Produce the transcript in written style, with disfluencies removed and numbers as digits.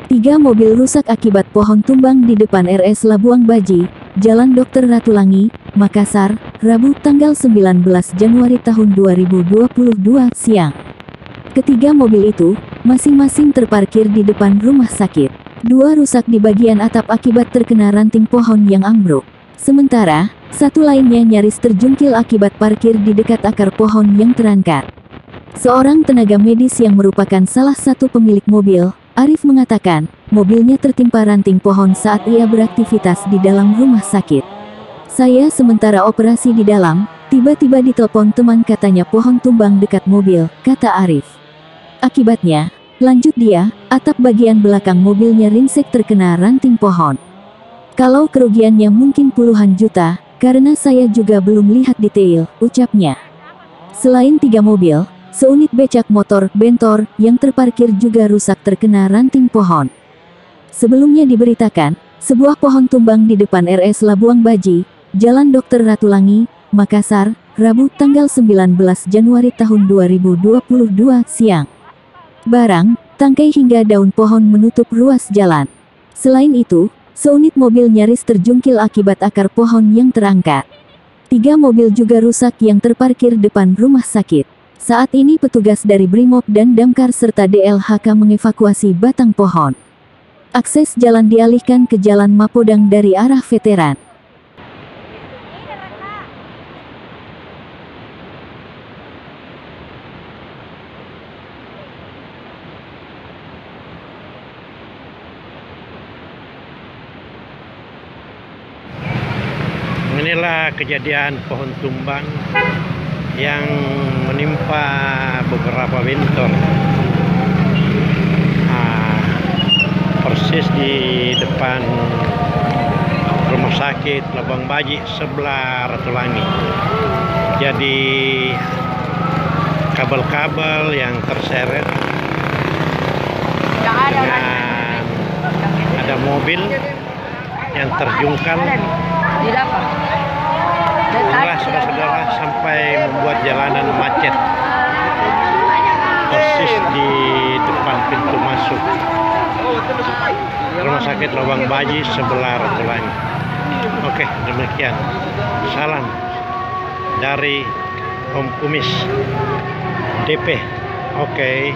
3 mobil rusak akibat pohon tumbang di depan RS Labuang Baji, Jalan Dr. Ratulangi, Makassar, Rabu tanggal 19 Januari tahun 2022 siang. Ketiga mobil itu, masing-masing terparkir di depan rumah sakit. 2 rusak di bagian atap akibat terkena ranting pohon yang ambruk. Sementara, satu lainnya nyaris terjungkil akibat parkir di dekat akar pohon yang terangkat. Seorang tenaga medis yang merupakan salah satu pemilik mobil, Arif mengatakan, mobilnya tertimpa ranting pohon saat ia beraktivitas di dalam rumah sakit. Saya sementara operasi di dalam, tiba-tiba ditelepon teman katanya pohon tumbang dekat mobil, kata Arif. Akibatnya, lanjut dia, atap bagian belakang mobilnya ringsek terkena ranting pohon. Kalau kerugiannya mungkin puluhan juta, karena saya juga belum lihat detail, ucapnya. Selain 3 mobil, seunit becak motor bentor yang terparkir juga rusak terkena ranting pohon. Sebelumnya diberitakan, sebuah pohon tumbang di depan RS Labuang Baji, Jalan Dr. Ratulangi, Makassar, Rabu tanggal 19 Januari tahun 2022 siang. Barang, tangkai hingga daun pohon menutup ruas jalan. Selain itu, seunit mobil nyaris terjungkil akibat akar pohon yang terangkat. 3 mobil juga rusak yang terparkir depan rumah sakit. Saat ini petugas dari Brimob dan Damkar serta DLHK mengevakuasi batang pohon. Akses jalan dialihkan ke Jalan Mapodang dari arah Veteran. Inilah kejadian pohon tumbang yang menimpa beberapa bentor, persis di depan rumah sakit Labuang Baji sebelah Ratulangi. Jadi kabel-kabel yang terseret dengan ada mobil yang terjungkal. Inilah saudara-saudara sampai membuat jalanan macet persis di depan pintu masuk Rumah Sakit Labuang Baji sebelah Ratulangi. Oke, demikian. Salam dari Om Kumis DP. Oke.